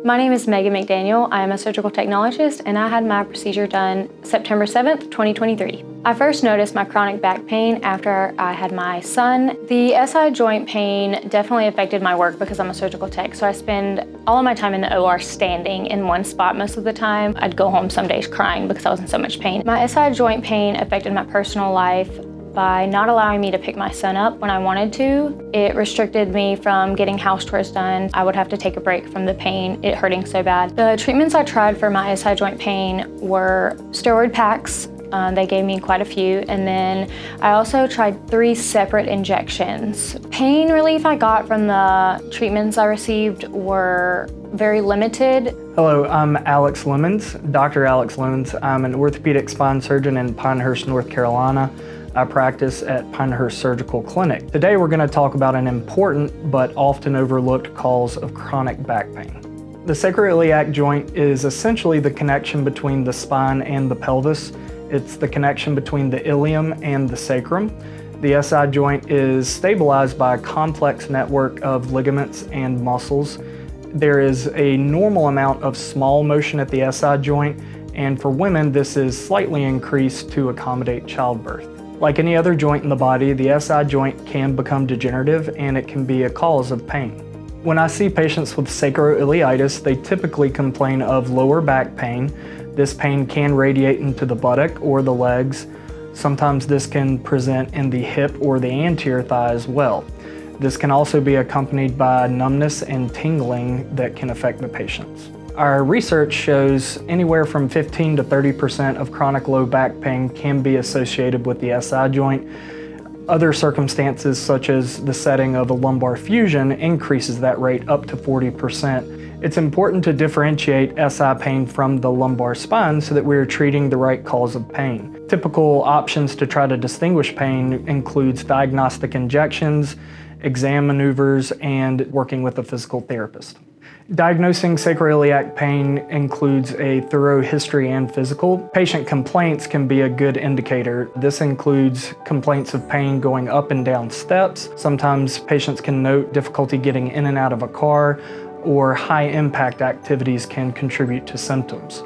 My name is Megan McDaniel. I am a surgical technologist and I had my procedure done September 7th, 2023. I first noticed my chronic back pain after I had my son. The SI joint pain definitely affected my work because I'm a surgical tech, so I spend all of my time in the OR standing in one spot most of the time. I'd go home some days crying because I was in so much pain. My SI joint pain affected my personal life by not allowing me to pick my son up when I wanted to. It restricted me from getting house chores done. I would have to take a break from the pain, it hurting so bad. The treatments I tried for my SI joint pain were steroid packs. They gave me quite a few, and then I also tried 3 separate injections. Pain relief I got from the treatments I received were very limited. Hello, I'm Alex Lemons, Dr. Alex Lemons. I'm an orthopedic spine surgeon in Pinehurst, North Carolina. I practice at Pinehurst Surgical Clinic. Today we're going to talk about an important but often overlooked cause of chronic back pain. The sacroiliac joint is essentially the connection between the spine and the pelvis. It's the connection between the ilium and the sacrum. The SI joint is stabilized by a complex network of ligaments and muscles. There is a normal amount of small motion at the SI joint, and for women this is slightly increased to accommodate childbirth. Like any other joint in the body, the SI joint can become degenerative and it can be a cause of pain. When I see patients with sacroiliitis, they typically complain of lower back pain. This pain can radiate into the buttock or the legs. Sometimes this can present in the hip or the anterior thigh as well. This can also be accompanied by numbness and tingling that can affect the patients. Our research shows anywhere from 15 to 30% of chronic low back pain can be associated with the SI joint. Other circumstances, such as the setting of a lumbar fusion, increases that rate up to 40%. It's important to differentiate SI pain from the lumbar spine so that we're treating the right cause of pain. Typical options to try to distinguish pain includes diagnostic injections, exam maneuvers, and working with a physical therapist. Diagnosing sacroiliac pain includes a thorough history and physical. Patient complaints can be a good indicator. This includes complaints of pain going up and down steps. Sometimes patients can note difficulty getting in and out of a car, or high impact activities can contribute to symptoms.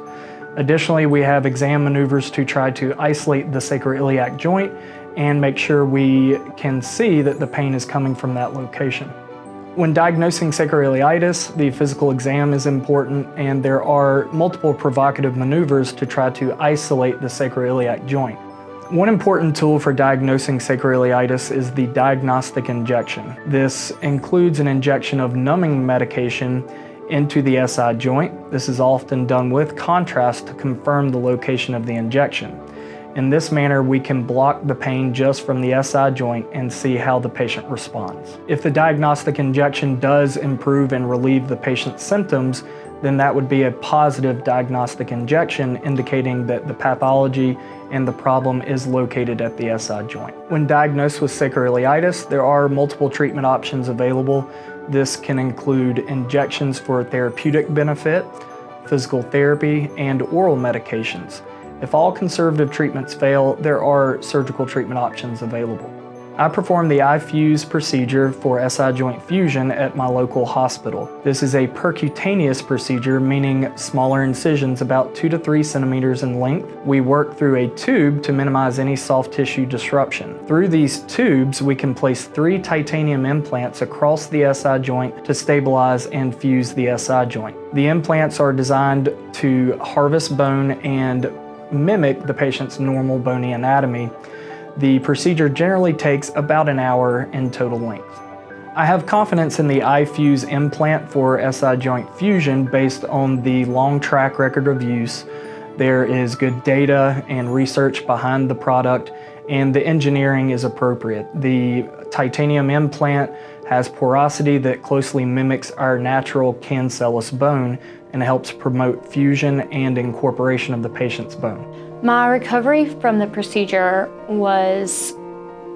Additionally, we have exam maneuvers to try to isolate the sacroiliac joint and make sure we can see that the pain is coming from that location. When diagnosing sacroiliitis, the physical exam is important, and there are multiple provocative maneuvers to try to isolate the sacroiliac joint. One important tool for diagnosing sacroiliitis is the diagnostic injection. This includes an injection of numbing medication into the SI joint. This is often done with contrast to confirm the location of the injection. In this manner, we can block the pain just from the SI joint and see how the patient responds. If the diagnostic injection does improve and relieve the patient's symptoms, then that would be a positive diagnostic injection indicating that the pathology and the problem is located at the SI joint. When diagnosed with sacroiliitis, there are multiple treatment options available. This can include injections for therapeutic benefit, physical therapy, and oral medications. If all conservative treatments fail, there are surgical treatment options available. I perform the iFuse procedure for SI joint fusion at my local hospital. This is a percutaneous procedure, meaning smaller incisions about 2 to 3 centimeters in length. We work through a tube to minimize any soft tissue disruption. Through these tubes, we can place 3 titanium implants across the SI joint to stabilize and fuse the SI joint. The implants are designed to harvest bone and mimic the patient's normal bony anatomy. The procedure generally takes about an hour in total length. I have confidence in the iFuse implant for SI joint fusion based on the long track record of use. There is good data and research behind the product, and the engineering is appropriate. The titanium implant has porosity that closely mimics our natural cancellous bone and helps promote fusion and incorporation of the patient's bone. My recovery from the procedure was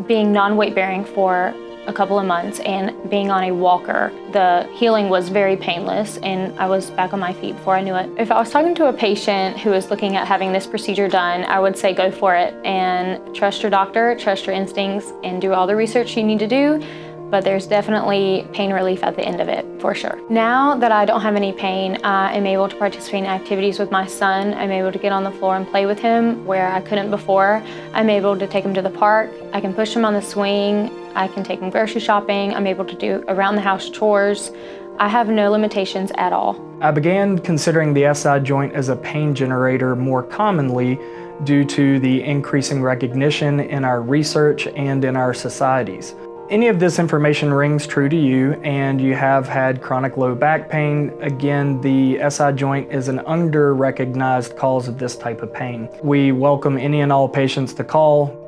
being non-weight bearing for a couple of months and being on a walker. The healing was very painless and I was back on my feet before I knew it. If I was talking to a patient who was looking at having this procedure done, I would say go for it and trust your doctor, trust your instincts, and do all the research you need to do. but there's definitely pain relief at the end of it, for sure. Now that I don't have any pain, I am able to participate in activities with my son. I'm able to get on the floor and play with him where I couldn't before. I'm able to take him to the park. I can push him on the swing. I can take him grocery shopping. I'm able to do around the house chores. I have no limitations at all. I began considering the SI joint as a pain generator more commonly due to the increasing recognition in our research and in our societies. Any of this information rings true to you and you have had chronic low back pain, again, the SI joint is an under-recognized cause of this type of pain. We welcome any and all patients to call.